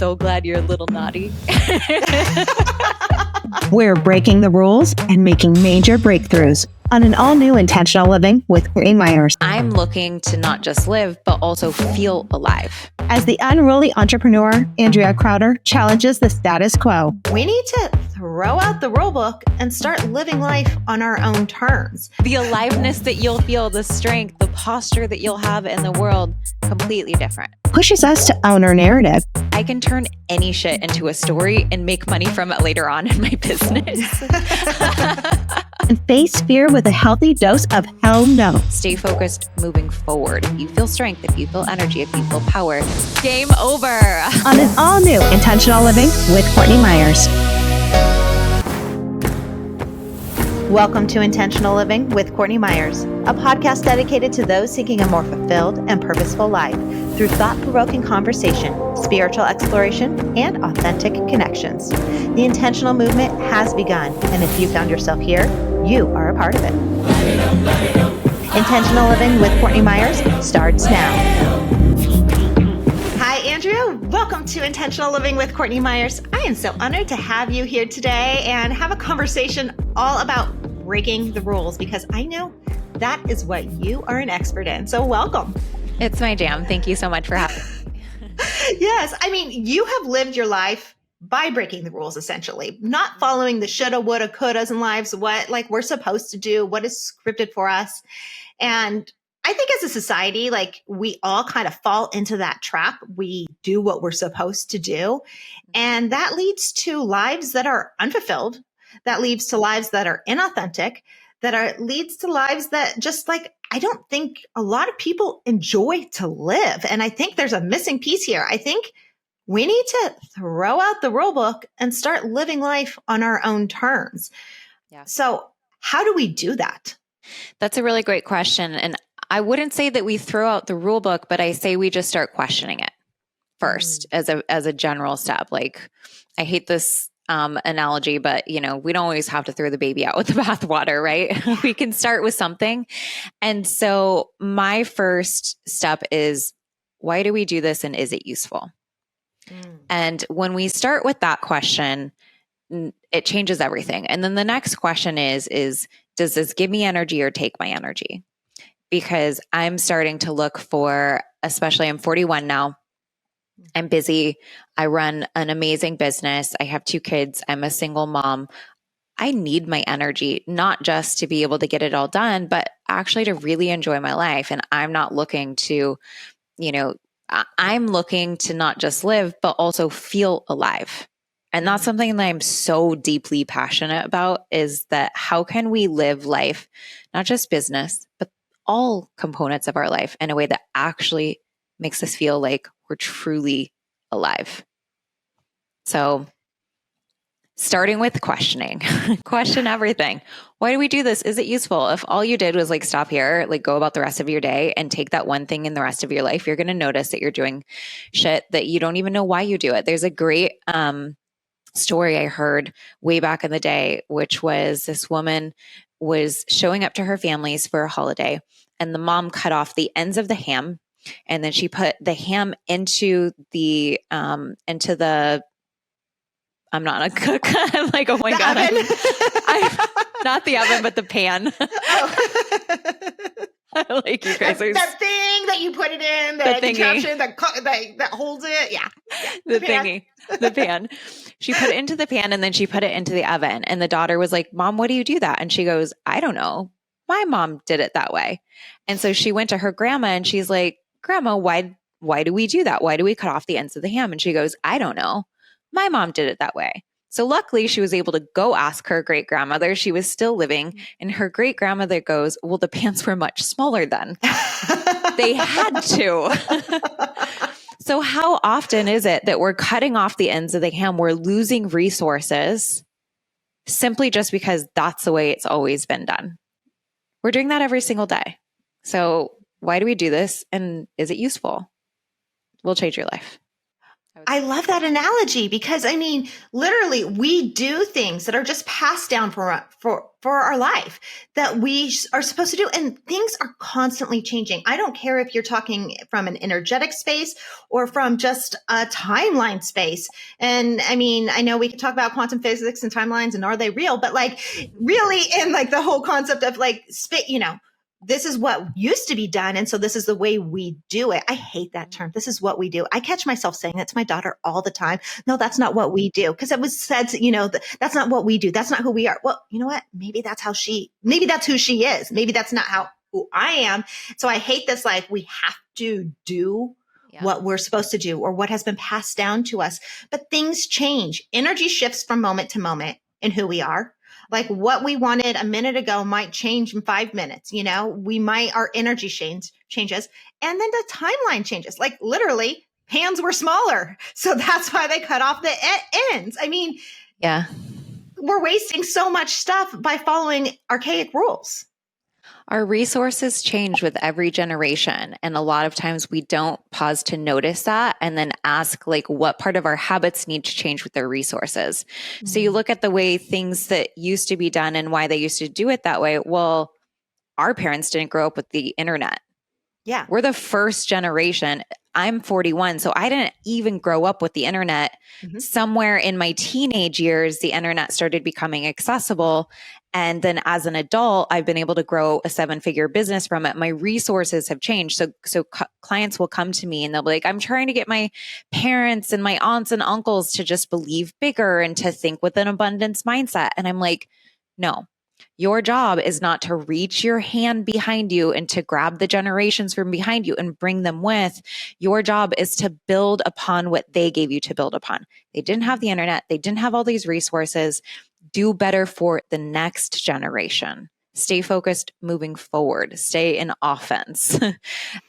so glad you're a little naughty. We're breaking the rules and making major breakthroughs on an all-new Intentional Living with Courtney Meyers. I'm looking to not just live, but also feel alive. As the unruly entrepreneur, Andrea Crowder challenges the status quo. We need to throw out the rule book and start living life on our own terms. The aliveness that you'll feel, the strength, the posture that you'll have in the world, completely different. Pushes us to own our narrative. I can turn any shit into a story and make money from it later on in my business. And face fear with a healthy dose of hell no. Stay focused moving forward. If you feel strength, if you feel energy, if you feel power, game over. On an all-new Intentional Living with Courtney Meyers. Welcome to Intentional Living with Courtney Meyers, a podcast dedicated to those seeking a more fulfilled and purposeful life through thought-provoking conversation, spiritual exploration, and authentic connections. The intentional movement has begun, and if you found yourself here, you are a part of it. Intentional Living with Courtney Meyers starts now. Hi, Andrea. Welcome to Intentional Living with Courtney Meyers. I am so honored to have you here today and have a conversation all about breaking the rules, because I know that is what you are an expert in. So welcome. It's my jam. Thank you so much for having me. Yes. I mean, you have lived your life by breaking the rules, essentially, not following the shoulda, woulda, couldas in lives, what like we're supposed to do, what is scripted for us. And I think as a society, like we all kind of fall into that trap. We do what we're supposed to do. And that leads to lives that are unfulfilled. That leads to lives that are inauthentic, leads to lives that just like, I don't think a lot of people enjoy to live. And I think there's a missing piece here. I think we need to throw out the rule book and start living life on our own terms. Yeah. So how do we do that? That's a really great question. And I wouldn't say that we throw out the rule book, but I say we just start questioning it first as a general step. Like, I hate this analogy, but we don't always have to throw the baby out with the bathwater, right? We can start with something. And so my first step is, why do we do this, and is it useful? And when we start with that question, it changes everything. And then the next question is does this give me energy or take my energy? Because I'm starting to look for, especially I'm 41 now, I'm busy. I run an amazing business. I have 2 kids. I'm a single mom. I need my energy, not just to be able to get it all done, but actually to really enjoy my life. And I'm not looking to, I'm looking to not just live, but also feel alive. And that's something that I'm so deeply passionate about, is that how can we live life, not just business, but all components of our life in a way that actually makes us feel like we're truly alive. So starting with questioning, question everything. Why do we do this? Is it useful? If all you did was like stop here, like go about the rest of your day and take that one thing in the rest of your life, you're going to notice that you're doing shit that you don't even know why you do it. There's a great story I heard way back in the day, which was this woman was showing up to her families for a holiday, and the mom cut off the ends of the ham. And then she put the ham into the, I'm not a cook. I'm like, oh my The God. oven? I'm not the oven, but the pan. Oh. Like, you guys are. That thing that you put it in, the contraption that holds it. Yeah. The thingy, the pan. She put it into the pan, and then she put it into the oven. And the daughter was like, Mom, why do you do that? And she goes, I don't know. My mom did it that way. And so she went to her grandma and she's like, Grandma, why do we do that? Why do we cut off the ends of the ham? And she goes, I don't know. My mom did it that way. So luckily she was able to go ask her great grandmother. She was still living, and her great grandmother goes, well, the pans were much smaller then. They had to. So how often is it that we're cutting off the ends of the ham? We're losing resources simply just because that's the way it's always been done. We're doing that every single day. So why do we do this? And is it useful? Will change your life. I love that analogy, because I mean, literally we do things that are just passed down for our life that we are supposed to do. And things are constantly changing. I don't care if you're talking from an energetic space or from just a timeline space. And I mean, I know we can talk about quantum physics and timelines and are they real, but like really in like the whole concept of like, this is what used to be done. And so this is the way we do it. I hate that term. This is what we do. I catch myself saying that to my daughter all the time. No, that's not what we do. Because it was said, that's not what we do. That's not who we are. Well, you know what? Maybe that's who she is. Maybe that's not who I am. So I hate this. Like we have to do what we're supposed to do or what has been passed down to us. But things change. Energy shifts from moment to moment in who we are. Like what we wanted a minute ago might change in 5 minutes. Our energy changes and then the timeline changes. Like literally hands were smaller. So that's why they cut off the ends. I mean, we're wasting so much stuff by following archaic rules. Our resources change with every generation. And a lot of times we don't pause to notice that and then ask like what part of our habits need to change with their resources. Mm-hmm. So you look at the way things that used to be done and why they used to do it that way. Well, our parents didn't grow up with the internet. Yeah. We're the first generation. I'm 41, so I didn't even grow up with the internet. Mm-hmm. Somewhere in my teenage years, the internet started becoming accessible. And then as an adult, I've been able to grow a 7-figure business from it. My resources have changed. So clients will come to me and they'll be like, I'm trying to get my parents and my aunts and uncles to just believe bigger and to think with an abundance mindset. And I'm like, no. Your job is not to reach your hand behind you and to grab the generations from behind you and bring them with. Your job is to build upon what they gave you to build upon. They didn't have the internet. They didn't have all these resources. Do better for the next generation. Stay focused moving forward. Stay in offense.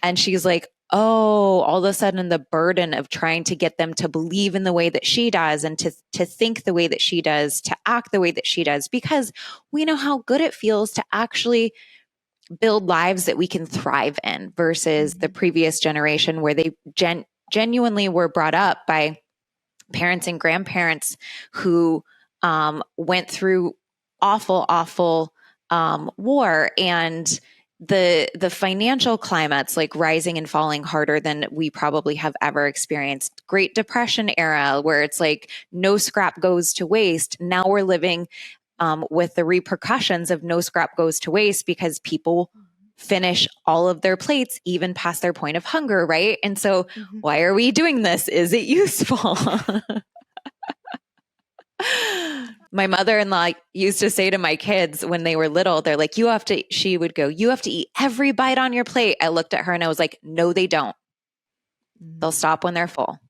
And she's like, oh, all of a sudden the burden of trying to get them to believe in the way that she does and to think the way that she does, to act the way that she does, because we know how good it feels to actually build lives that we can thrive in versus the previous generation where they genuinely were brought up by parents and grandparents who went through awful war, and the financial climates like rising and falling harder than we probably have ever experienced. Great Depression era where it's like no scrap goes to waste. Now we're living with the repercussions of no scrap goes to waste because people finish all of their plates even past their point of hunger, right? And so why are we doing this? Is it useful? My mother-in-law used to say to my kids when they were little, they're like, she would go, you have to eat every bite on your plate. I looked at her and I was like, no, they don't. They'll stop when they're full.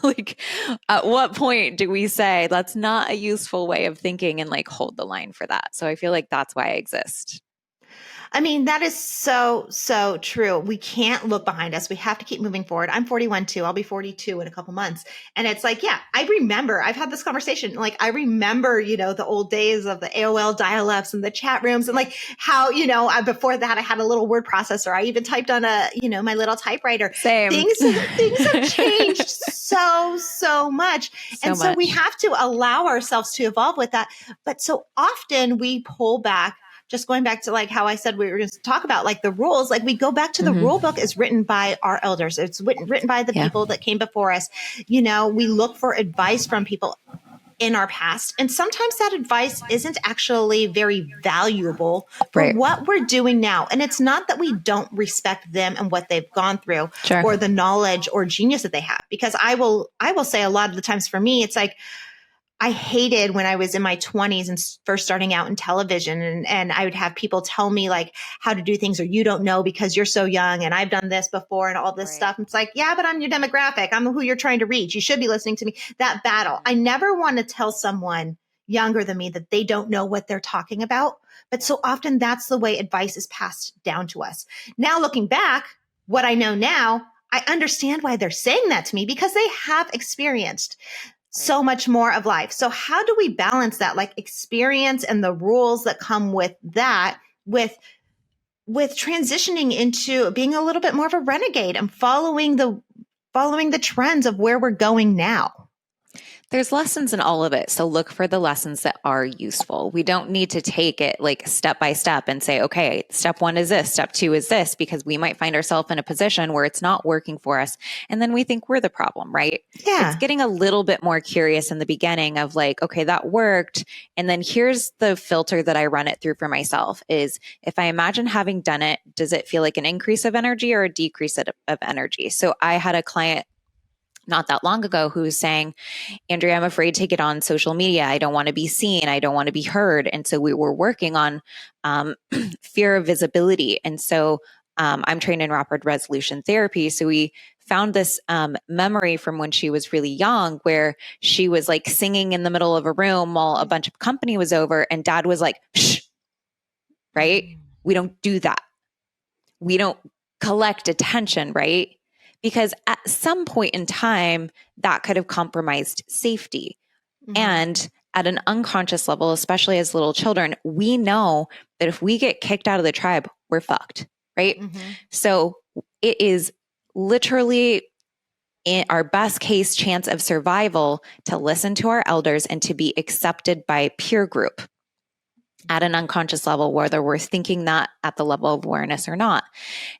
Like, at what point do we say that's not a useful way of thinking and like hold the line for that? So I feel like that's why I exist. I mean, that is so true. We can't look behind us. We have to keep moving forward. I'm 41 too. I'll be 42 in a couple months. And it's like, yeah, I've had this conversation. Like, I remember, the old days of the AOL dial-ups and the chat rooms and like how, before that I had a little word processor. I even typed on my little typewriter. Same. Things have changed so much. So we have to allow ourselves to evolve with that. But so often we pull back. Just going back to like how I said we were going to talk about like the rules, like we go back to the rule book is written by our elders. It's written by the people that came before us. We look for advice from people in our past. And sometimes that advice isn't actually very valuable for what we're doing now. And it's not that we don't respect them and what they've gone through or the knowledge or genius that they have. Because I will say a lot of the times for me, it's like, I hated when I was in my 20s and first starting out in television and I would have people tell me like how to do things or you don't know because you're so young and I've done this before and all this stuff. And it's like, yeah, but I'm your demographic. I'm who you're trying to reach. You should be listening to me. That battle. I never want to tell someone younger than me that they don't know what they're talking about. But so often that's the way advice is passed down to us. Now looking back, what I know now, I understand why they're saying that to me because they have experienced so much more of life. So how do we balance that, like experience and the rules that come with that, with transitioning into being a little bit more of a renegade and following the trends of where we're going now? There's lessons in all of it. So look for the lessons that are useful. We don't need to take it like step by step and say, okay, step 1 is this, step 2 is this, because we might find ourselves in a position where it's not working for us. And then we think we're the problem, right? Yeah. It's getting a little bit more curious in the beginning of like, okay, that worked. And then here's the filter that I run it through for myself is if I imagine having done it, does it feel like an increase of energy or a decrease of energy? So I had a client not that long ago who was saying, Andrea, I'm afraid to get on social media. I don't want to be seen. I don't want to be heard. And so we were working on fear of visibility. And so I'm trained in rapid resolution therapy. So we found this memory from when she was really young where she was like singing in the middle of a room while a bunch of company was over and dad was like, shh, right? We don't do that. We don't collect attention, right? Because at some point in time, that could have compromised safety. Mm-hmm. And at an unconscious level, especially as little children, we know that if we get kicked out of the tribe, we're fucked, right? Mm-hmm. So it is literally in our best case chance of survival to listen to our elders and to be accepted by a peer group at an unconscious level, whether we're thinking that at the level of awareness or not.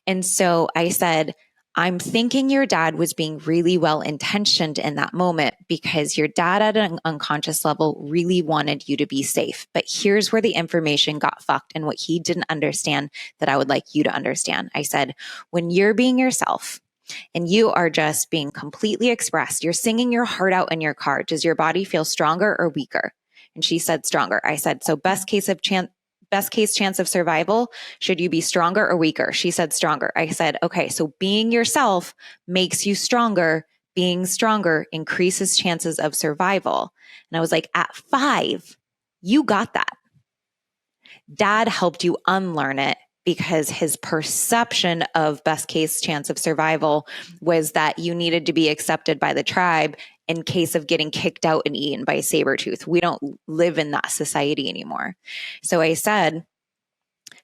And so I said, I'm thinking your dad was being really well intentioned in that moment because your dad at an unconscious level really wanted you to be safe. But here's where the information got fucked and what he didn't understand that I would like you to understand. I said, when you're being yourself and you are just being completely expressed, you're singing your heart out in your car, does your body feel stronger or weaker? And she said stronger. I said, so best case chance of survival, should you be stronger or weaker? She said stronger. I said, okay, so being yourself makes you stronger. Being stronger increases chances of survival. And I was like, at 5, you got that. Dad helped you unlearn it because his perception of best case chance of survival was that you needed to be accepted by the tribe in case of getting kicked out and eaten by a saber-tooth. We don't live in that society anymore. So I said,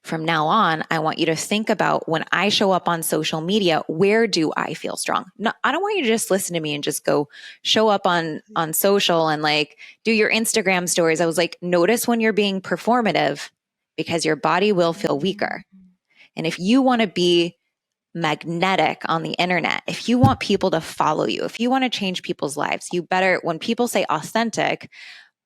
from now on, I want you to think about when I show up on social media, where do I feel strong? No, I don't want you to just listen to me and just go show up on social and like do your Instagram stories. I was like, notice when you're being performative because your body will feel weaker. And if you want to be magnetic on the internet, if you want people to follow you, if you want to change people's lives, you better, when people say authentic,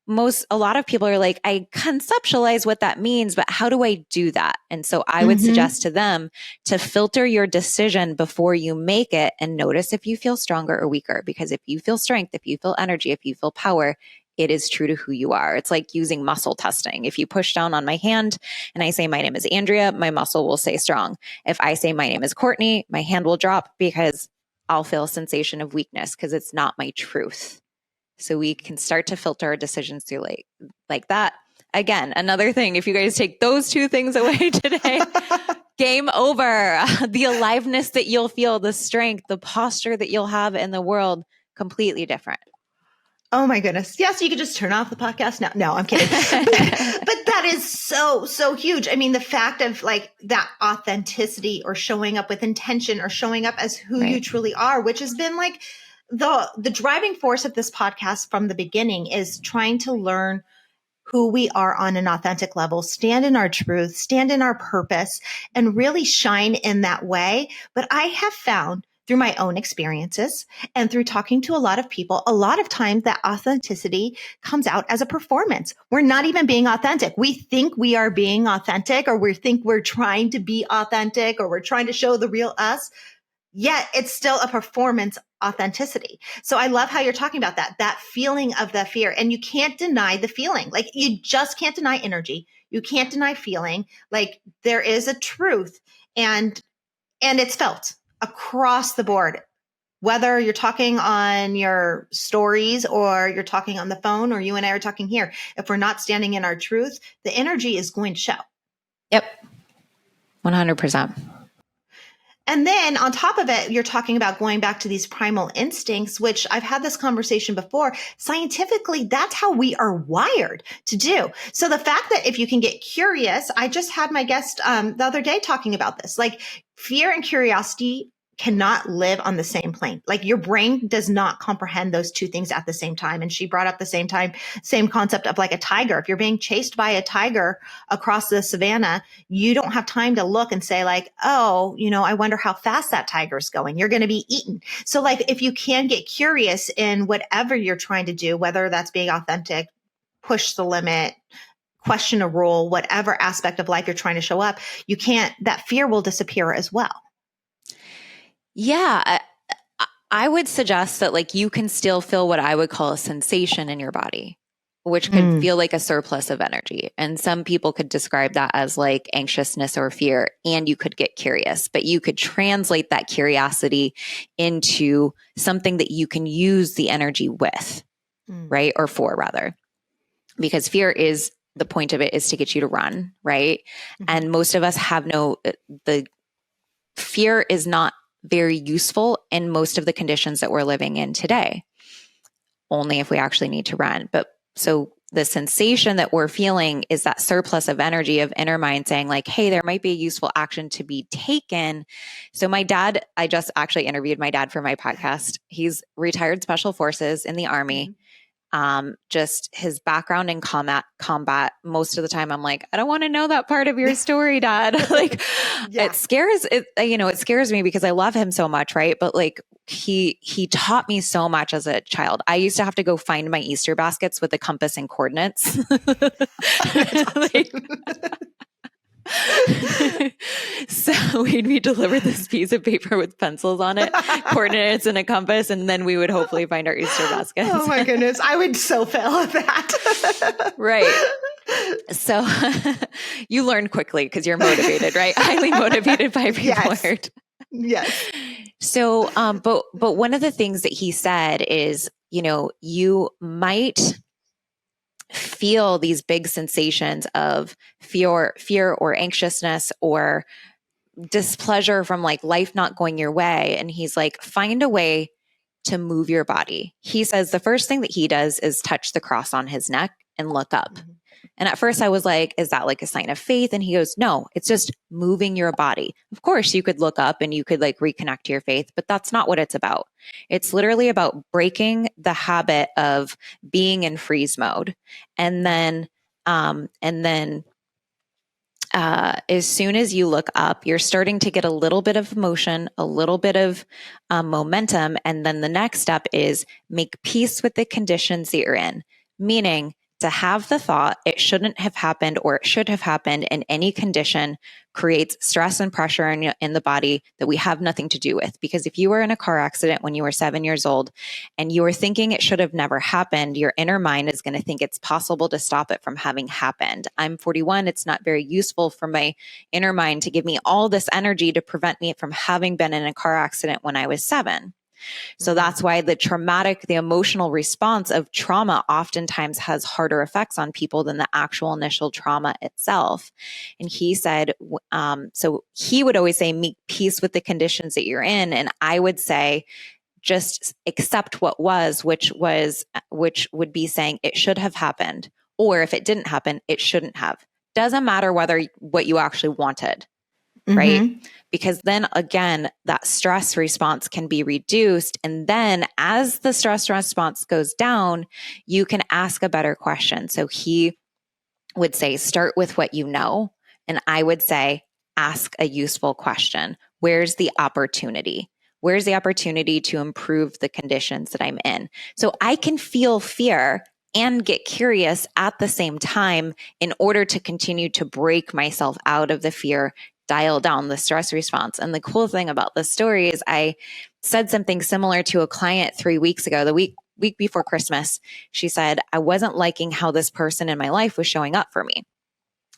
a lot of people are like, I conceptualize what that means, but how do I do that? And so I would suggest to them to filter your decision before you make it and notice if you feel stronger or weaker. Because if you feel strength, if you feel energy, if you feel power, it is true to who you are. It's like using muscle testing. If you push down on my hand and I say, my name is Andrea, my muscle will stay strong. If I say, my name is Courtney, my hand will drop because I'll feel a sensation of weakness because it's not my truth. So we can start to filter our decisions through like that. Again, another thing, if you guys take those 2 things away today, game over. The aliveness that you'll feel, the strength, the posture that you'll have in the world, completely different. Oh my goodness. Yes, you could just turn off the podcast now. No, I'm kidding. but that is so huge. I mean, the fact of like that authenticity or showing up with intention or showing up as who you truly are, which has been like the driving force of this podcast from the beginning, is trying to learn who we are on an authentic level, stand in our truth, stand in our purpose, and really shine in that way. But I have found through my own experiences and through talking to a lot of people, a lot of times that authenticity comes out as a performance. We're not even being authentic. We think we are being authentic, or we think we're trying to be authentic, or we're trying to show the real us. Yet it's still a performance authenticity. So I love how you're talking about that feeling of the fear, and you can't deny the feeling. Like you just can't deny energy. You can't deny feeling. Like there is a truth, and it's felt across the board, whether you're talking on your stories or you're talking on the phone or you and I are talking here. If we're not standing in our truth, the energy is going to show. Yep. 100%. And then on top of it, you're talking about going back to these primal instincts, which I've had this conversation before. Scientifically, that's how we are wired to do. So the fact that if you can get curious, I just had my guest the other day talking about this, like fear and curiosity cannot live on the same plane. Like your brain does not comprehend those two things at the same time. And she brought up the same concept of like a tiger. If you're being chased by a tiger across the savannah, you don't have time to look and say like, oh, I wonder how fast that tiger's going. You're going to be eaten. So like if you can get curious in whatever you're trying to do, whether that's being authentic, push the limit, question a rule, whatever aspect of life you're trying to show up, that fear will disappear as well. Yeah. I would suggest that like you can still feel what I would call a sensation in your body, which could feel like a surplus of energy. And some people could describe that as like anxiousness or fear, and you could get curious, but you could translate that curiosity into something that you can use the energy with, right? Or for rather, because fear is the point of it is to get you to run, right? And most of us have the fear is not very useful in most of the conditions that we're living in today, only if we actually need to run. But so the sensation that we're feeling is that surplus of energy of inner mind saying like, hey, there might be a useful action to be taken. So my dad, I just actually interviewed my dad for my podcast. He's retired Special Forces in the Army. Just his background in combat. Most of the time I'm like, I don't want to know that part of your story, Dad. Like it scares me because I love him so much. Right. But like he taught me so much as a child. I used to have to go find my Easter baskets with a compass and coordinates. So we'd be delivered this piece of paper with pencils on it, coordinates and a compass, and then we would hopefully find our Easter baskets. Oh my goodness. I would so fail at that. Right. So you learn quickly because you're motivated, right? Highly motivated by reward. Yes. So, but one of the things that he said is, you might feel these big sensations of fear or anxiousness or displeasure from like life not going your way. And he's like, find a way to move your body. He says the first thing that he does is touch the cross on his neck and look up. And at first I was like, is that like a sign of faith? And he goes, no, it's just moving your body. Of course, you could look up and you could like reconnect to your faith, but that's not what it's about. It's literally about breaking the habit of being in freeze mode. And then as soon as you look up, you're starting to get a little bit of motion, a little bit of momentum. And then the next step is make peace with the conditions that you're in, meaning to have the thought it shouldn't have happened or it should have happened in any condition creates stress and pressure in the body that we have nothing to do with. Because if you were in a car accident when you were 7 years old and you were thinking it should have never happened, your inner mind is going to think it's possible to stop it from having happened. I'm 41. It's not very useful for my inner mind to give me all this energy to prevent me from having been in a car accident when I was 7. So that's why the emotional response of trauma oftentimes has harder effects on people than the actual initial trauma itself. And he said, so he would always say, make peace with the conditions that you're in. And I would say, just accept what was, which would be saying it should have happened. Or if it didn't happen, it shouldn't have. Doesn't matter what you actually wanted. Right? Because then again, that stress response can be reduced. And then as the stress response goes down, you can ask a better question. So he would say, start with what you know. And I would say, ask a useful question. Where's the opportunity? Where's the opportunity to improve the conditions that I'm in? So I can feel fear and get curious at the same time in order to continue to break myself out of the fear, dial down the stress response. And the cool thing about this story is I said something similar to a client 3 weeks ago, the week before Christmas. She said, I wasn't liking how this person in my life was showing up for me.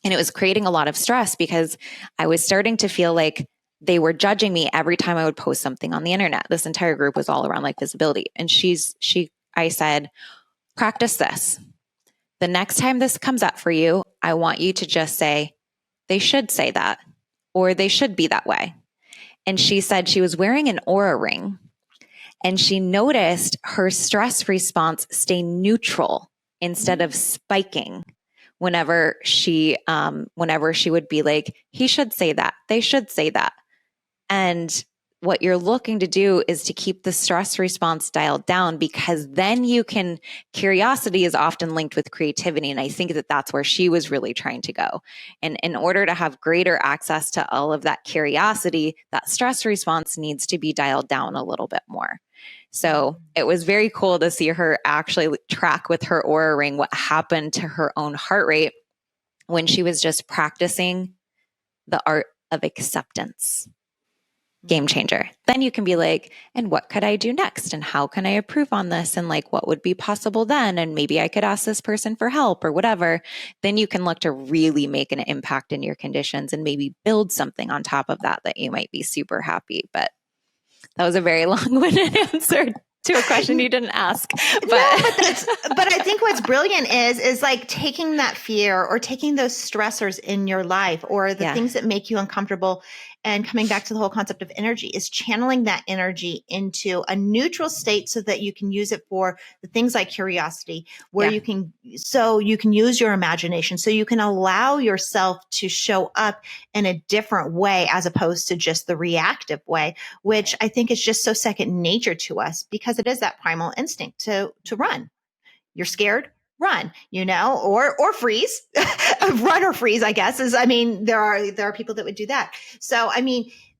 And it was creating a lot of stress because I was starting to feel like they were judging me every time I would post something on the internet. This entire group was all around like visibility. And I said, practice this. The next time this comes up for you, I want you to just say, they should say that. Or they should be that way. And she said she was wearing an Aura ring and she noticed her stress response stay neutral instead of spiking whenever she would be like, he should say that. They should say that. And what you're looking to do is to keep the stress response dialed down, because then curiosity is often linked with creativity. And I think that that's where she was really trying to go. And in order to have greater access to all of that curiosity, that stress response needs to be dialed down a little bit more. So it was very cool to see her actually track with her Oura Ring what happened to her own heart rate when she was just practicing the art of acceptance. Game changer. Then you can be like, and what could I do next? And how can I improve on this? And like, what would be possible then? And maybe I could ask this person for help or whatever. Then you can look to really make an impact in your conditions and maybe build something on top of that you might be super happy. But that was a very long-winded answer to a question you didn't ask. But but I think what's brilliant is like taking that fear or taking those stressors in your life or the things that make you uncomfortable, and coming back to the whole concept of energy, is channeling that energy into a neutral state so that you can use it for the things like curiosity, where you can use your imagination, so you can allow yourself to show up in a different way as opposed to just the reactive way, which I think is just so second nature to us, because it is that primal instinct to run. You're scared, run, or freeze. Run or freeze, I guess, there are people that would do that. So,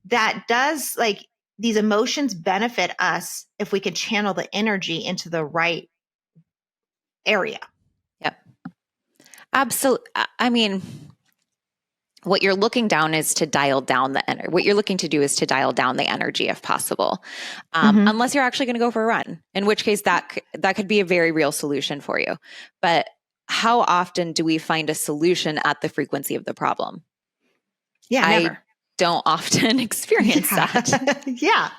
that does, like, these emotions benefit us if we can channel the energy into the right area. Yep. Absolutely. What you're looking down is to dial down the energy. What you're looking to do is to dial down the energy if possible, unless you're actually going to go for a run, in which case that could be a very real solution for you. But how often do we find a solution at the frequency of the problem? Yeah, never. I don't often experience that. Yeah.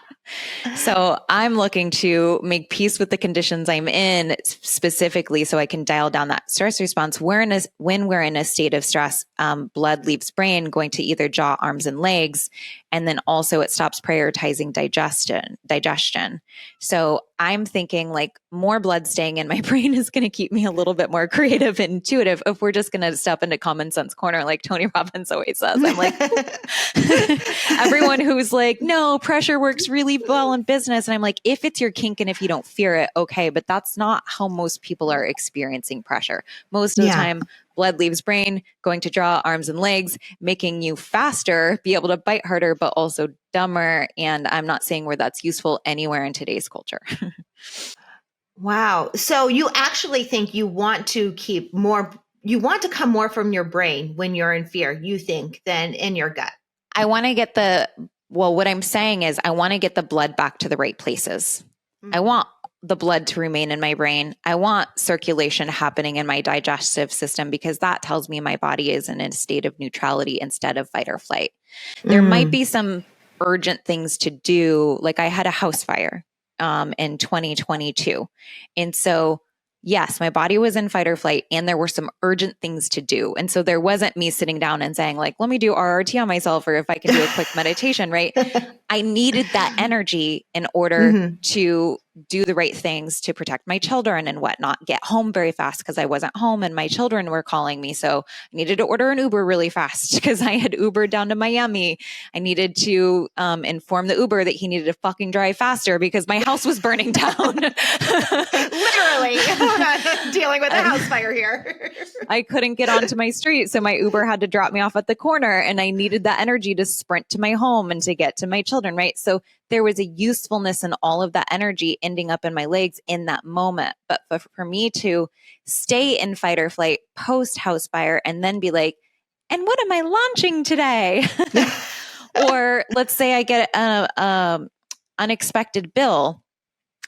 So I'm looking to make peace with the conditions I'm in, specifically so I can dial down that stress response. When we're in a state of stress, blood leaves brain, going to either jaw, arms, and legs. And then also it stops prioritizing digestion. So I'm thinking like more blood staying in my brain is going to keep me a little bit more creative and intuitive. If we're just going to step into common sense corner, like Tony Robbins always says, I'm like, everyone who's like, no, pressure works really well in business. And I'm like, if it's your kink and if you don't fear it, okay. But that's not how most people are experiencing pressure. Most of the time, blood leaves brain, going to jaw, arms, and legs, making you faster, be able to bite harder, but also dumber. And I'm not saying where that's useful anywhere in today's culture. Wow. So you actually think you want to come more from your brain when you're in fear, you think, than in your gut. I want to get what I'm saying is I want to get the blood back to the right places. Mm-hmm. I want the blood to remain in my brain. I want circulation happening in my digestive system, because that tells me my body is in a state of neutrality instead of fight or flight. There might be some urgent things to do. Like I had a house fire in 2022. And so, yes, my body was in fight or flight, and there were some urgent things to do. And so there wasn't me sitting down and saying like, let me do RRT on myself, or if I can do a quick meditation, right? I needed that energy in order to do the right things to protect my children and whatnot, get home very fast because I wasn't home and my children were calling me. So I needed to order an Uber really fast because I had Ubered down to Miami. I needed to inform the Uber that he needed to fucking drive faster because my house was burning down. Literally. We're not dealing with a house fire here. I couldn't get onto my street. So my Uber had to drop me off at the corner, and I needed that energy to sprint to my home and to get to my children, right? So there was a usefulness in all of that energy ending up in my legs in that moment. But for me to stay in fight or flight post house fire and then be like, and what am I launching today? Or let's say I get an unexpected bill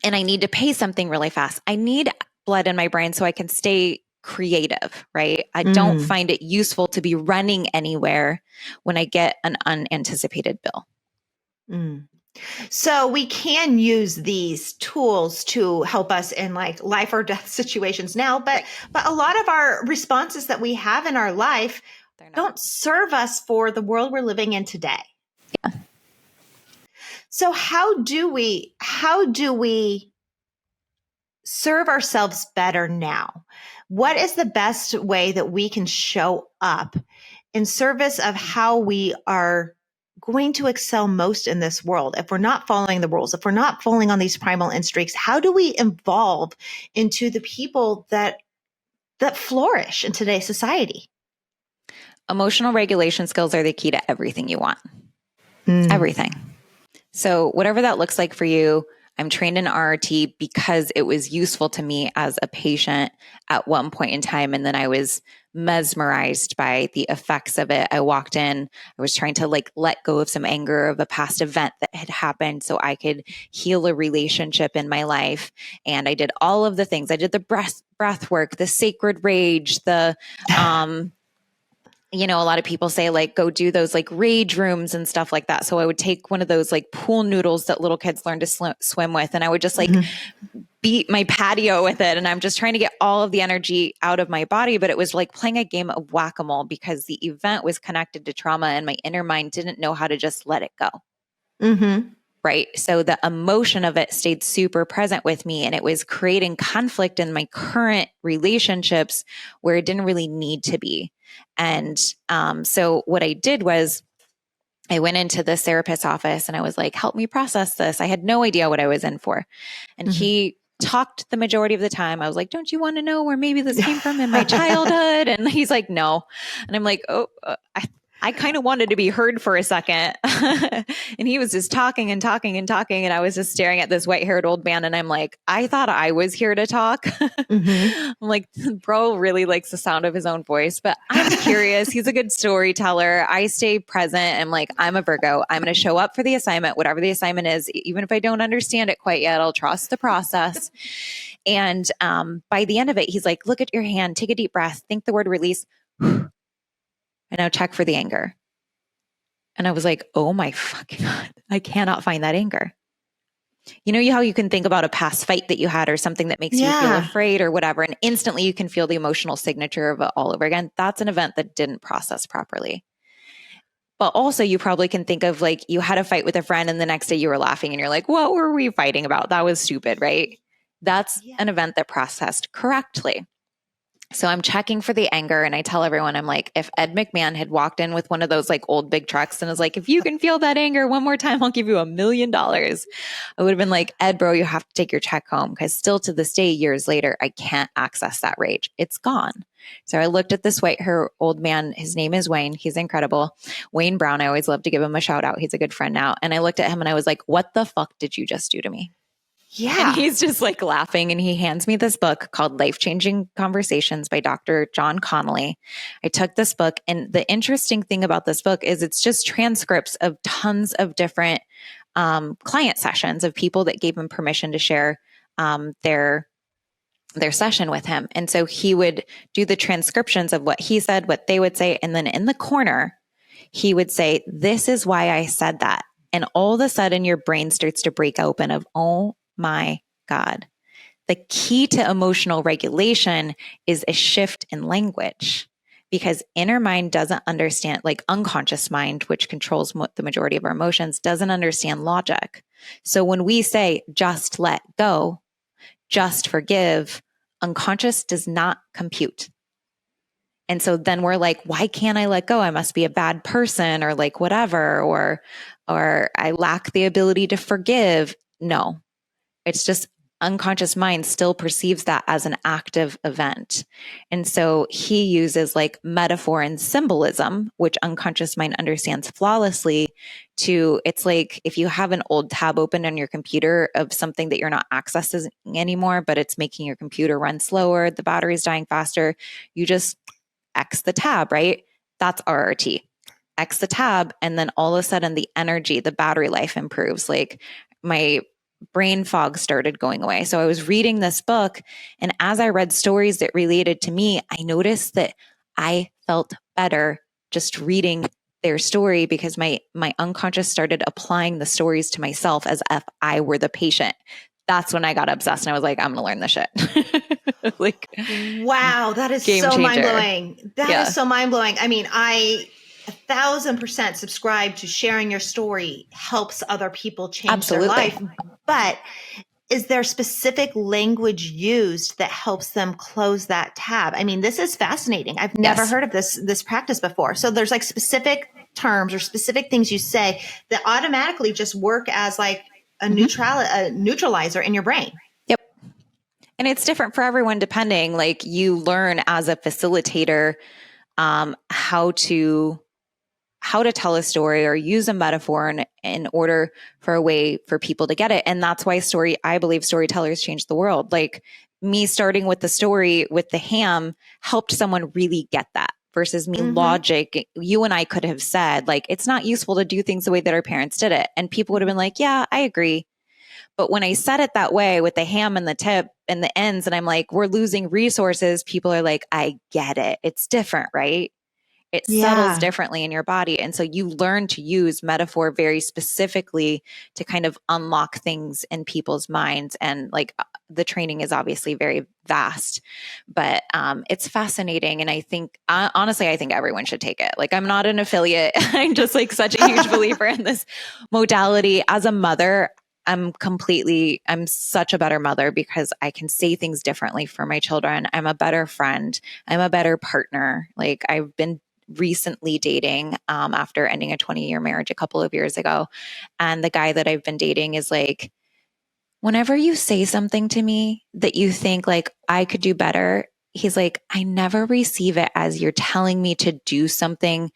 and I need to pay something really fast. I need blood in my brain so I can stay creative, right? I don't find it useful to be running anywhere when I get an unanticipated bill. So we can use these tools to help us in like life or death situations now, but a lot of our responses that we have in our life don't serve us for the world we're living in today. Yeah. So how do we serve ourselves better now? What is the best way that we can show up in service of how we are going to excel most in this world, if we're not following the rules, if we're not falling on these primal instincts, how do we evolve into the people that flourish in today's society? Emotional regulation skills are the key to everything you want. Mm. Everything. So whatever that looks like for you, I'm trained in RRT because it was useful to me as a patient at one point in time. And then I was mesmerized by the effects of it. I walked in, I was trying to let go of some anger of a past event that had happened so I could heal a relationship in my life. And I did all of the things. I did the breath work, the sacred rage, the, a lot of people say go do those rage rooms and stuff like that. So I would take one of those pool noodles that little kids learn to swim with. And I would just beat my patio with it. And I'm just trying to get all of the energy out of my body. But it was like playing a game of whack-a-mole because the event was connected to trauma and my inner mind didn't know how to just let it go. Mm-hmm. Right. So the emotion of it stayed super present with me and it was creating conflict in my current relationships where it didn't really need to be. And so what I did was I went into the therapist's office and I was like, help me process this. I had no idea what I was in for. And he talked the majority of the time. I was like, don't you want to know where maybe this came from in my childhood? And he's like, no. And I'm like, I kind of wanted to be heard for a second. And he was just talking and talking and talking. And I was just staring at this white-haired old man. And I'm like, I thought I was here to talk. I'm like, bro really likes the sound of his own voice, but I'm curious. He's a good storyteller. I stay present. I'm like, I'm a Virgo. I'm going to show up for the assignment, whatever the assignment is. Even if I don't understand it quite yet, I'll trust the process. And by the end of it, he's like, look at your hand, take a deep breath, think the word release. And now check for the anger. And I was like, oh my fucking God, I cannot find that anger. You know how you can think about a past fight that you had or something that makes you feel afraid or whatever, and instantly you can feel the emotional signature of it all over again. That's an event that didn't process properly. But also you probably can think of you had a fight with a friend and the next day you were laughing and you're like, what were we fighting about? That was stupid, right? That's an event that processed correctly. So I'm checking for the anger and I tell everyone, I'm like, if Ed McMahon had walked in with one of those old big trucks and was like, if you can feel that anger one more time, I'll give you $1 million. I would have been like, Ed, bro, you have to take your check home because still to this day, years later, I can't access that rage. It's gone. So I looked at this white-haired old man. His name is Wayne. He's incredible. Wayne Brown. I always love to give him a shout out. He's a good friend now. And I looked at him and I was like, what the fuck did you just do to me? Yeah. And he's just laughing and he hands me this book called Life-Changing Conversations by Dr. John Connolly. I took this book and the interesting thing about this book is it's just transcripts of tons of different client sessions of people that gave him permission to share their session with him. And so he would do the transcriptions of what he said, what they would say. And then in the corner, he would say, this is why I said that. And all of a sudden your brain starts to break open of, oh my God. The key to emotional regulation is a shift in language because inner mind doesn't understand, unconscious mind, which controls the majority of our emotions, doesn't understand logic. So when we say just let go, just forgive, unconscious does not compute. And so then we're like, why can't I let go? I must be a bad person or whatever, or I lack the ability to forgive. No. It's just unconscious mind still perceives that as an active event. And so he uses metaphor and symbolism, which unconscious mind understands flawlessly it's like if you have an old tab open on your computer of something that you're not accessing anymore, but it's making your computer run slower, the battery's dying faster, you just X the tab, right? That's RRT. X the tab. And then all of a sudden the energy, the battery life improves. My brain fog started going away. So I was reading this book, and as I read stories that related to me, I noticed that I felt better just reading their story because my unconscious started applying the stories to myself as if I were the patient. That's when I got obsessed and I was like, I'm going to learn this shit. Wow, that is so mind-blowing. That is so mind-blowing. I mean, I 1,000% subscribe to sharing your story helps other people change their life. But is there specific language used that helps them close that tab? I mean, this is fascinating. I've never heard of this practice before. So there's specific terms or specific things you say that automatically just work as like a neutralizer in your brain. Yep. And it's different for everyone depending, like you learn as a facilitator how to tell a story or use a metaphor in order for a way for people to get it. And that's why I believe storytellers change the world. Like me starting with the story with the ham helped someone really get that versus me logic. You and I could have said like, it's not useful to do things the way that our parents did it. And people would have been like, yeah, I agree. But when I said it that way with the ham and the tip and the ends, and I'm like, we're losing resources, people are like, I get it. It's different, right? It settles differently in your body. And so you learn to use metaphor very specifically to kind of unlock things in people's minds. And like the training is obviously very vast, but it's fascinating. And I think, honestly, I think everyone should take it. Like I'm not an affiliate. I'm just like such a huge believer in this modality. As a mother, I'm such a better mother because I can say things differently for my children. I'm a better friend. I'm a better partner. Like I've been recently dating after ending a 20-year marriage a couple of years ago. And the guy that I've been dating is like, whenever you say something to me that you think like I could do better, he's like, I never receive it as you're telling me to do something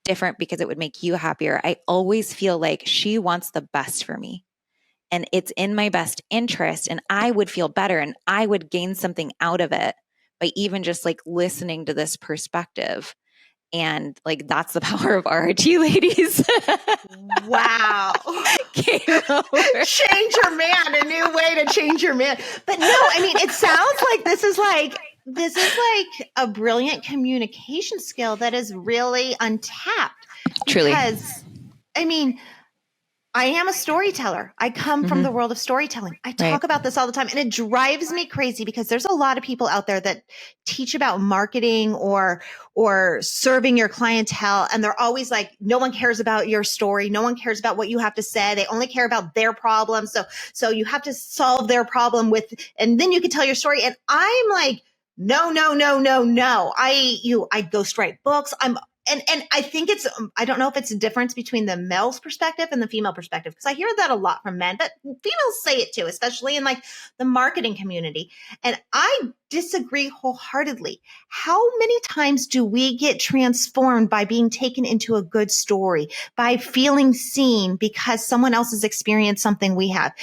different because it would make you happier. I always feel like she wants the best for me. And it's in my best interest and I would feel better and I would gain something out of it by even just like listening to this perspective. And like, that's the power of RIT, ladies. Wow. Change your man, a new way to change your man. But no, I mean, it sounds like this is like a brilliant communication skill that is really untapped. Truly. Because, I mean, I am a storyteller. I come from the world of storytelling. I talk about this all the time and it drives me crazy because there's a lot of people out there that teach about marketing or serving your clientele. And they're always like, no one cares about your story. No one cares about what you have to say. They only care about their problem. So you have to solve their problem and then you can tell your story. And I'm like, no. I ghostwrite books. And I think I don't know if it's a difference between the male's perspective and the female perspective, because I hear that a lot from men, but females say it too, especially in like the marketing community. And I disagree wholeheartedly. How many times do we get transformed by being taken into a good story, by feeling seen because someone else has experienced something we have?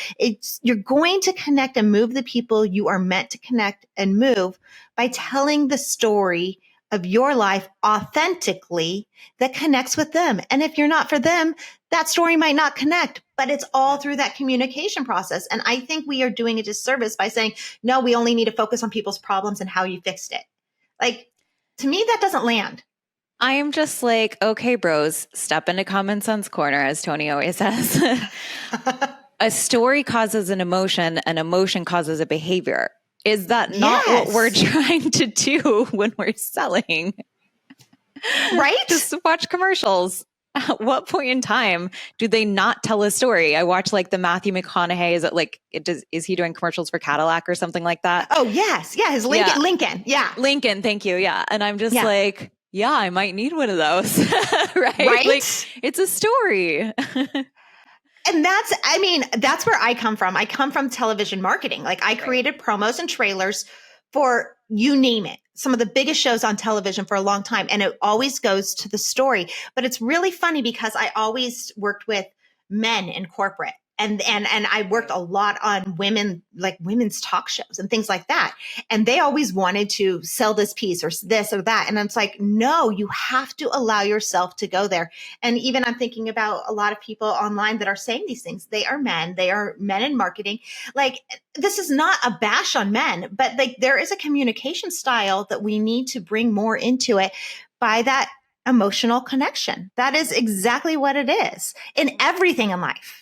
You're going to connect and move the people you are meant to connect and move by telling the story of your life authentically that connects with them. And if you're not for them, that story might not connect, but it's all through that communication process. And I think we are doing a disservice by saying, no, we only need to focus on people's problems and how you fixed it. Like, to me, that doesn't land. I am just like, okay, bros, step into common sense corner, as Tony always says. A story causes an emotion causes a behavior. Is that not what we're trying to do when we're selling? Right? Just watch commercials. At what point in time do they not tell a story? I watch like the Matthew McConaughey. Is it like, is he doing commercials for Cadillac or something like that? Oh, yes. Yeah. His Lincoln. Yeah. Lincoln. Thank you. Yeah. And I'm just like, yeah, I might need one of those. Right? Like, it's a story. And that's where I come from. I come from television marketing. Like I created promos and trailers for you name it, some of the biggest shows on television for a long time. And it always goes to the story. But it's really funny because I always worked with men in corporate. And I worked a lot on women's talk shows and things like that. And they always wanted to sell this piece or this or that. And it's like, no, you have to allow yourself to go there. And even I'm thinking about a lot of people online that are saying these things. They are men in marketing. Like, this is not a bash on men, but like there is a communication style that we need to bring more into it by that emotional connection. That is exactly what it is in everything in life.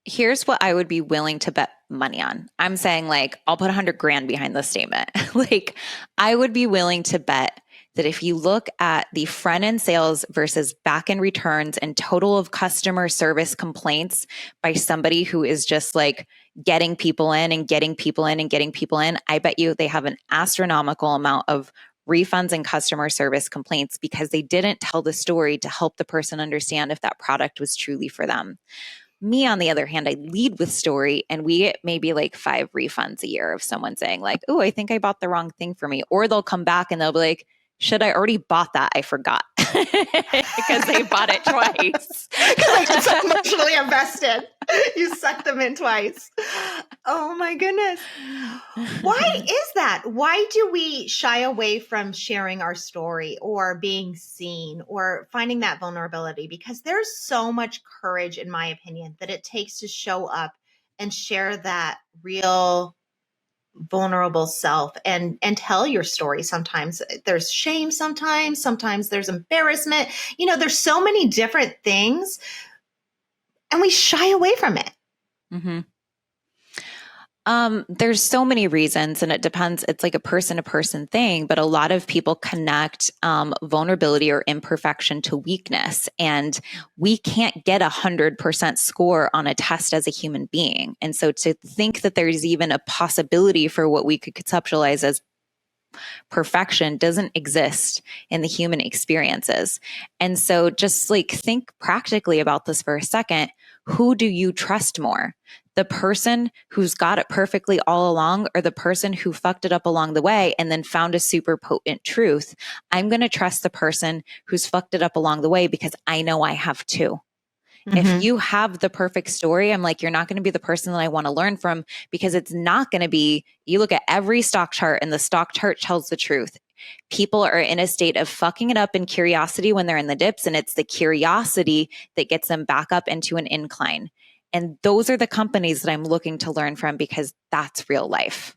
Here's what I would be willing to bet money on. I'm saying like, I'll put 100 grand behind this statement. Like I would be willing to bet that if you look at the front end sales versus back end returns and total of customer service complaints by somebody who is just like getting people in and getting people in and getting people in, I bet you they have an astronomical amount of refunds and customer service complaints because they didn't tell the story to help the person understand if that product was truly for them. Me, on the other hand, I lead with story, and we get maybe like 5 refunds a year of someone saying like, oh, I think I bought the wrong thing for me. Or they'll come back and they'll be like, should I already bought that? I forgot because they bought it twice. Because I'm so emotionally invested. You sucked them in twice. Oh my goodness. Why is that? Why do we shy away from sharing our story or being seen or finding that vulnerability? Because there's so much courage, in my opinion, that it takes to show up and share that real vulnerable self and tell your story. Sometimes there's shame, sometimes there's embarrassment. There's so many different things and we shy away from it. Mm-hmm. There's so many reasons, and it depends. It's like a person-to-person thing, but a lot of people connect vulnerability or imperfection to weakness, and we can't get 100% score on a test as a human being. And so to think that there's even a possibility for what we could conceptualize as perfection doesn't exist in the human experiences. And so just like think practically about this for a second. Who do you trust more? The person who's got it perfectly all along, or the person who fucked it up along the way and then found a super potent truth? I'm going to trust the person who's fucked it up along the way because I know I have too. Mm-hmm. If you have the perfect story, I'm like, you're not going to be the person that I want to learn from, because it's not going to be, you look at every stock chart and the stock chart tells the truth. People are in a state of fucking it up in curiosity when they're in the dips, and it's the curiosity that gets them back up into an incline. And those are the companies that I'm looking to learn from, because that's real life.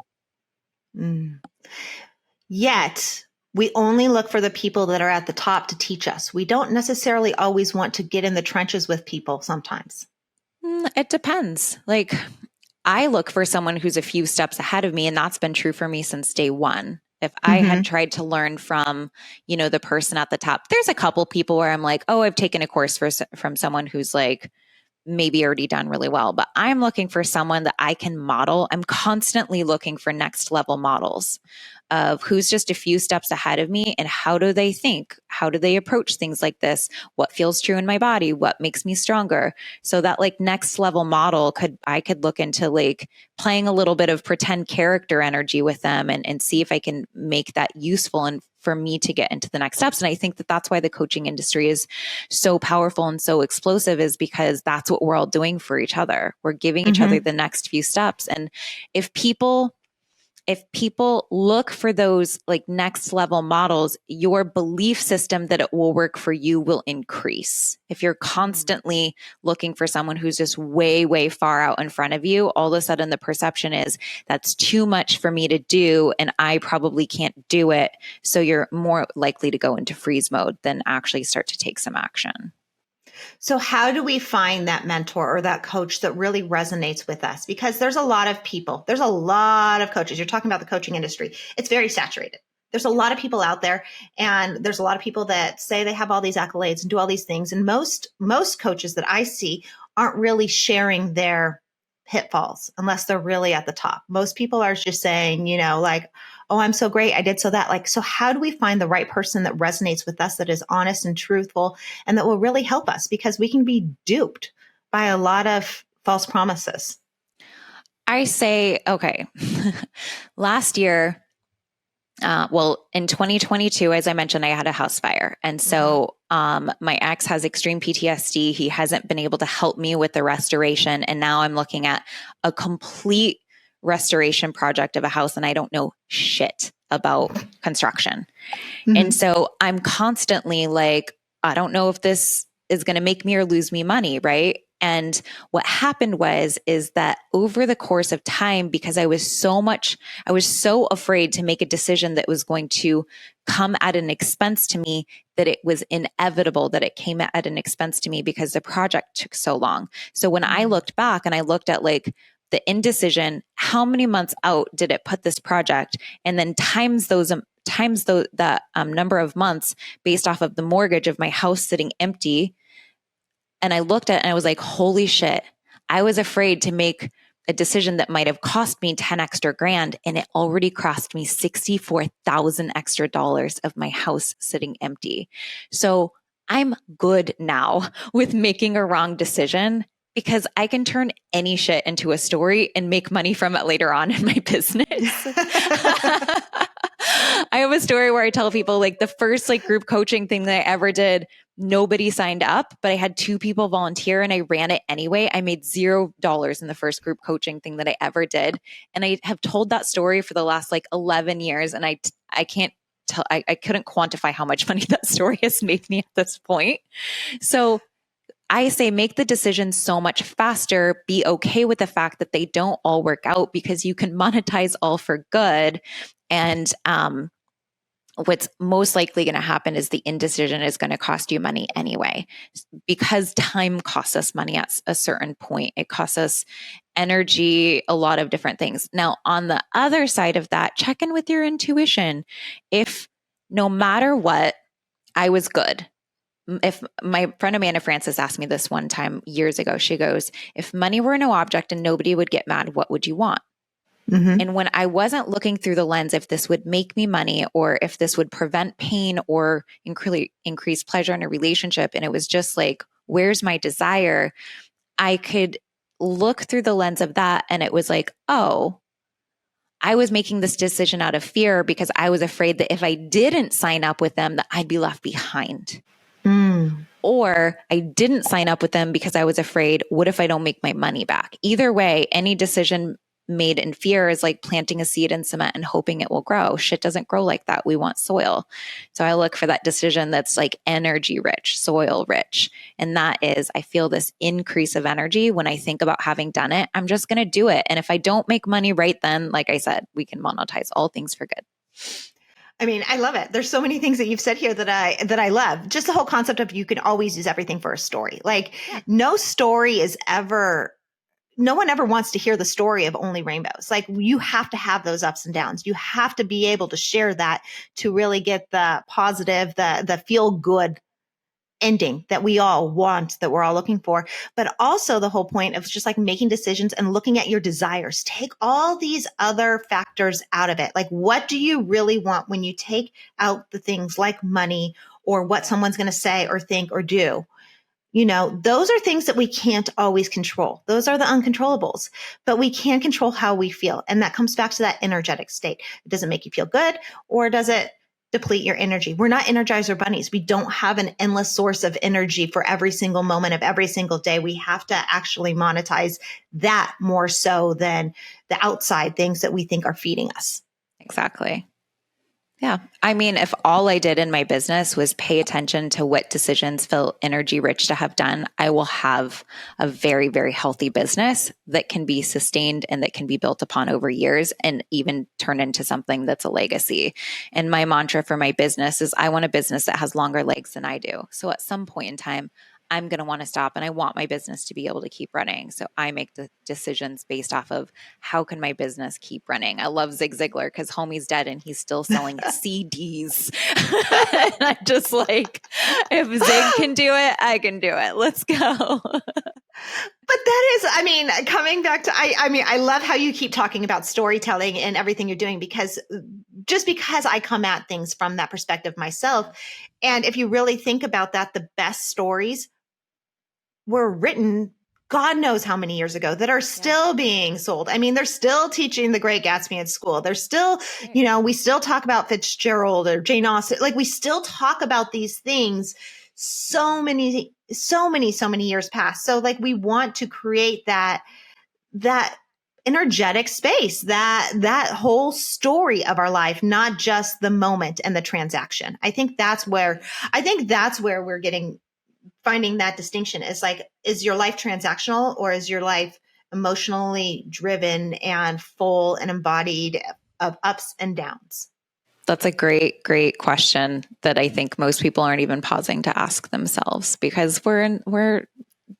Yet we only look for the people that are at the top to teach us. We don't necessarily always want to get in the trenches with people sometimes. It depends. Like, I look for someone who's a few steps ahead of me, and that's been true for me since day one. If I had tried to learn from, the person at the top, there's a couple people where I'm like, oh, I've taken a course from someone who's like maybe already done really well, but I'm looking for someone that I can model. I'm constantly looking for next level models of who's just a few steps ahead of me, and how do they think? How do they approach things like this? What feels true in my body? What makes me stronger? So that like next level model I could look into like playing a little bit of pretend character energy with them and see if I can make that useful and for me to get into the next steps. And I think that that's why the coaching industry is so powerful and so explosive, is because that's what we're all doing for each other. We're giving each other the next few steps. And if people look for those like next level models, your belief system that it will work for you will increase. If you're constantly looking for someone who's just way, way far out in front of you, all of a sudden the perception is that's too much for me to do, and I probably can't do it. So you're more likely to go into freeze mode than actually start to take some action. So how do we find that mentor or that coach that really resonates with us? Because there's a lot of people, there's a lot of coaches. You're talking about the coaching industry. It's very saturated. There's a lot of people out there, and there's a lot of people that say they have all these accolades and do all these things. And most coaches that I see aren't really sharing their pitfalls unless they're really at the top. Most people are just saying, like, oh, I'm so great, I did so that. Like, so how do we find the right person that resonates with us, that is honest and truthful, and that will really help us? Because we can be duped by a lot of false promises. I say, okay, last year, in 2022, as I mentioned, I had a house fire. And so my ex has extreme PTSD. He hasn't been able to help me with the restoration. And now I'm looking at a complete restoration project of a house, and I don't know shit about construction. And so I'm constantly like, I don't know if this is going to make me or lose me money, right? And what happened is that over the course of time, because I was so afraid to make a decision that was going to come at an expense to me, that it was inevitable that it came at an expense to me because the project took so long. So when I looked back and I looked at like the indecision, how many months out did it put this project? And then times the number of months based off of the mortgage of my house sitting empty. And I looked at it and I was like, holy shit, I was afraid to make a decision that might have cost me 10 extra grand, and it already cost me 64,000 extra dollars of my house sitting empty. So I'm good now with making a wrong decision because I can turn any shit into a story and make money from it later on in my business. I have a story where I tell people like the first like group coaching thing that I ever did, nobody signed up, but I had 2 people volunteer and I ran it anyway. I made $0 in the first group coaching thing that I ever did. And I have told that story for the last like 11 years. And I can't tell, I couldn't quantify how much money that story has made me at this point. So I say, make the decisions so much faster, be okay with the fact that they don't all work out because you can monetize all for good. And, what's most likely going to happen is the indecision is going to cost you money anyway, because time costs us money at a certain point. It costs us energy, a lot of different things. Now, on the other side of that, check in with your intuition. If no matter what, I was good. If my friend Amanda Francis asked me this one time years ago, she goes, if money were no object and nobody would get mad, what would you want? Mm-hmm. And when I wasn't looking through the lens, if this would make me money or if this would prevent pain or increase pleasure in a relationship, and it was just like, where's my desire? I could look through the lens of that. And it was like, oh, I was making this decision out of fear because I was afraid that if I didn't sign up with them, that I'd be left behind. Or I didn't sign up with them because I was afraid, what if I don't make my money back? Either way, any decision made in fear is like planting a seed in cement and hoping it will grow. Shit doesn't grow like that. We want soil. So I look for that decision that's like energy rich, soil rich. And that is, I feel this increase of energy when I think about having done it. I'm just going to do it. And if I don't make money right then, like I said, we can monetize all things for good. I mean, I love it. There's so many things that you've said here that I love. Just the whole concept of you can always use everything for a story. Like no one ever wants to hear the story of only rainbows. Like you have to have those ups and downs. You have to be able to share that to really get the positive, the feel good ending that we all want, that we're all looking for. But also the whole point of just like making decisions and looking at your desires. Take all these other factors out of it. Like what do you really want when you take out the things like money or what someone's going to say or think or do? You know, those are things that we can't always control. Those are the uncontrollables, but we can control how we feel. And that comes back to that energetic state. Does it make you feel good or does it deplete your energy? We're not Energizer bunnies. We don't have an endless source of energy for every single moment of every single day. We have to actually monetize that more so than the outside things that we think are feeding us. Exactly. Yeah. I mean, if all I did in my business was pay attention to what decisions feel energy rich to have done, I will have a very, very healthy business that can be sustained and that can be built upon over years and even turn into something that's a legacy. And my mantra for my business is I want a business that has longer legs than I do. So at some point in time, I'm going to want to stop and I want my business to be able to keep running. So I make the decisions based off of how can my business keep running. I love Zig Ziglar because homie's dead and he's still selling CDs. And I'm just like, if Zig can do it, I can do it. Let's go. But that is, I mean, coming back to, I love how you keep talking about storytelling and everything you're doing because I come at things from that perspective myself. And if you really think about that, the best stories were written God knows how many years ago that are still being sold. I mean, they're still teaching The Great Gatsby in school. They're still, you know, we still talk about Fitzgerald or Jane Austen. Like we still talk about these things so many years past. So like we want to create that energetic space, that whole story of our life, not just the moment and the transaction. I think that's where we're finding that distinction is like, is your life transactional or is your life emotionally driven and full and embodied of ups and downs? That's a great, great question that I think most people aren't even pausing to ask themselves because we're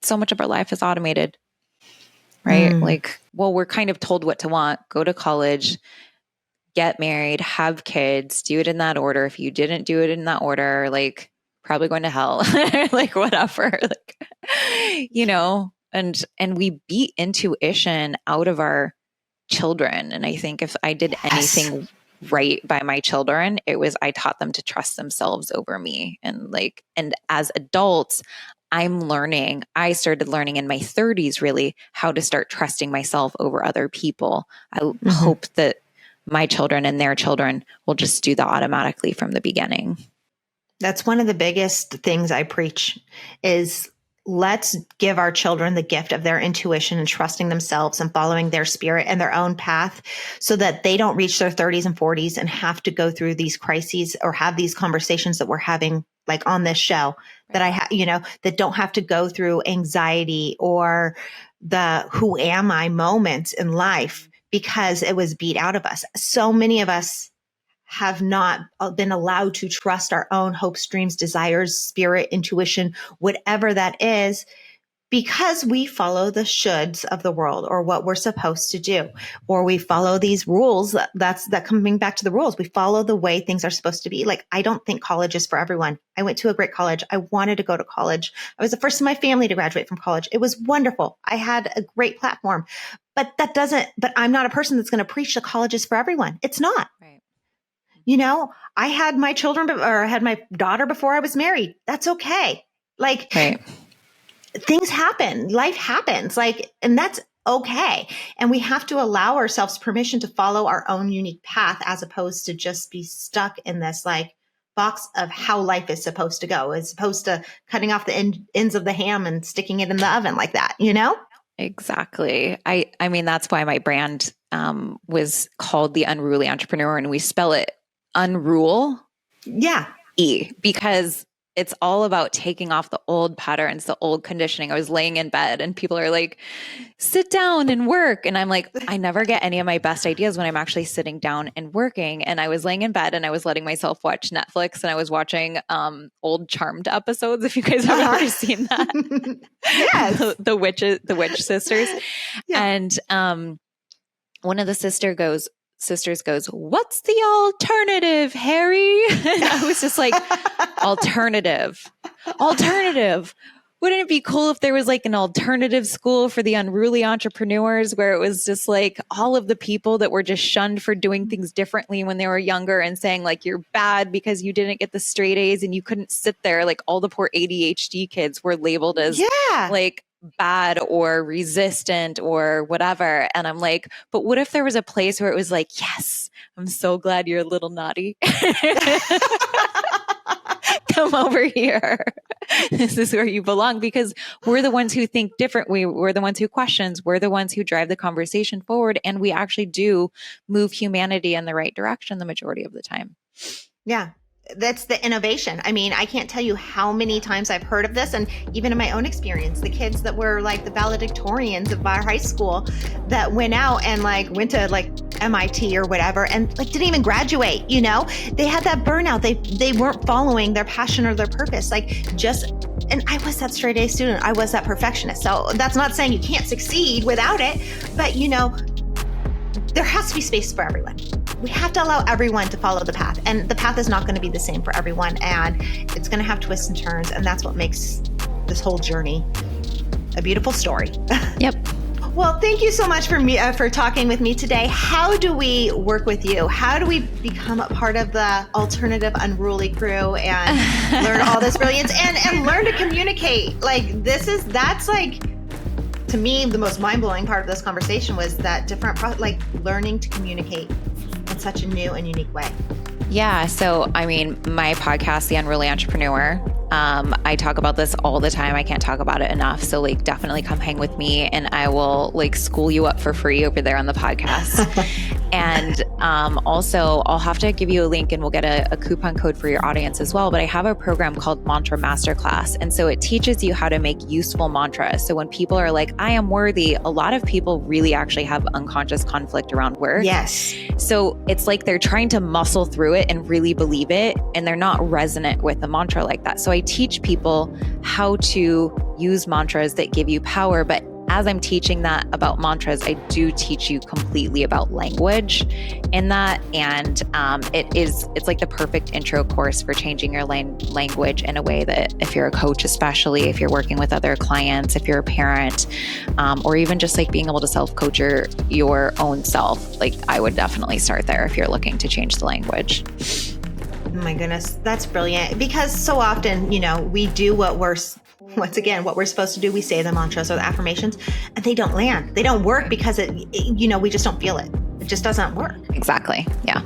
so much of our life is automated, right? Like, well, we're kind of told what to want, go to college, get married, have kids, do it in that order. If you didn't do it in that order, like probably going to hell, like whatever, like, you know, And we beat intuition out of our children. And I think if I did anything right by my children, it was I taught them to trust themselves over me. And as adults, I started learning in my 30s, really, how to start trusting myself over other people. I hope that my children and their children will just do that automatically from the beginning. That's one of the biggest things I preach is let's give our children the gift of their intuition and trusting themselves and following their spirit and their own path so that they don't reach their 30s and 40s and have to go through these crises or have these conversations that we're having like on this show that that don't have to go through anxiety or the who am I moments in life because it was beat out of us. So many of us have not been allowed to trust our own hopes, dreams, desires, spirit, intuition, whatever that is, because we follow the shoulds of the world or what we're supposed to do, or we follow these rules. That's coming back to the rules. We follow the way things are supposed to be. Like, I don't think college is for everyone. I went to a great college. I wanted to go to college. I was the first in my family to graduate from college. It was wonderful. I had a great platform, but I'm not a person that's going to preach that college is for everyone. It's not. Right. I had my children or I had my daughter before I was married. That's okay. Things happen, life happens, and that's okay. And we have to allow ourselves permission to follow our own unique path as opposed to just be stuck in this box of how life is supposed to go, as opposed to cutting off the ends of the ham and sticking it in the oven like that, Exactly. I mean, that's why my brand was called the Unruly Entrepreneur, and we spell it Unrule. Yeah. Because it's all about taking off the old patterns, the old conditioning. I was laying in bed and people are like, sit down and work. And I'm like, I never get any of my best ideas when I'm actually sitting down and working. And I was laying in bed and I was letting myself watch Netflix and I was watching old Charmed episodes. If you guys have ever seen that. Yes. the witch sisters. Yeah. And one of the sisters goes, what's the alternative, Harry? And I was just like, alternative. Wouldn't it be cool if there was an alternative school for the unruly entrepreneurs where it was just all of the people that were just shunned for doing things differently when they were younger and saying you're bad because you didn't get the straight A's and you couldn't sit there. All the poor ADHD kids were labeled as bad or resistant or whatever. And I'm like, but what if there was a place where it was yes, I'm so glad you're a little naughty. Come over here. This is where you belong, because we're the ones who think differently. We're the ones who questions. We're the ones who drive the conversation forward. And we actually do move humanity in the right direction the majority of the time. Yeah. That's the innovation. I mean, I can't tell you how many times I've heard of this. And even in my own experience, the kids that were the valedictorians of our high school that went out and went to MIT or whatever and didn't even graduate, they had that burnout. They weren't following their passion or their purpose. And I was that straight A student. I was that perfectionist. So that's not saying you can't succeed without it, but there has to be space for everyone. We have to allow everyone to follow the path, and the path is not going to be the same for everyone, and it's going to have twists and turns, and that's what makes this whole journey a beautiful story. Yep. Well, thank you so much for talking with me today. How do we work with you? How do we become a part of the alternative unruly crew and learn all this brilliance and learn to communicate? To me, the most mind-blowing part of this conversation was that learning to communicate in such a new and unique way. Yeah. So, I mean, my podcast, The Unruly Entrepreneur, I talk about this all the time. I can't talk about it enough. So definitely come hang with me and I will school you up for free over there on the podcast. And also I'll have to give you a link and we'll get a coupon code for your audience as well. But I have a program called Mantra Masterclass. And so it teaches you how to make useful mantras. So when people are like, I am worthy, a lot of people really actually have unconscious conflict around work. Yes. So it's they're trying to muscle through it and really believe it. And they're not resonant with a mantra like that. So I teach people how to use mantras that give you power, but as I'm teaching that about mantras, I do teach you completely about language in that. And it's like the perfect intro course for changing your language in a way that if you're a coach, especially if you're working with other clients, if you're a parent, or even just like being able to self-coach your own self, like I would definitely start there if you're looking to change the language. Oh my goodness, that's brilliant. Because so often, we do what we're supposed to do. We say the mantras or the affirmations, and they don't land. They don't work because we just don't feel it. It just doesn't work. Exactly. Yeah.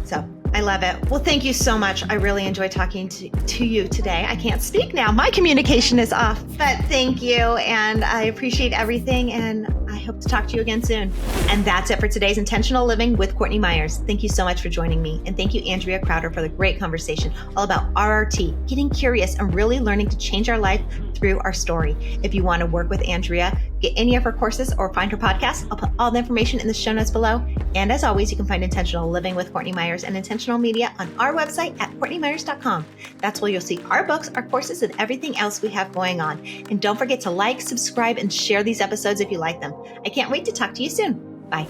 So I love it. Well, thank you so much. I really enjoyed talking to you today. I can't speak now. My communication is off, but thank you. And I appreciate everything. And I hope to talk to you again soon. And that's it for today's Intentional Living with Courtney Meyers. Thank you so much for joining me. And thank you, Andrea Crowder, for the great conversation all about RRT, getting curious and really learning to change our life through our story. If you want to work with Andrea, get any of her courses or find her podcast, I'll put all the information in the show notes below. And as always, you can find Intentional Living with Courtney Meyers and Intentional Media on our website at CourtneyMyers.com. That's where you'll see our books, our courses, and everything else we have going on. And don't forget to like, subscribe, and share these episodes if you like them. I can't wait to talk to you soon. Bye.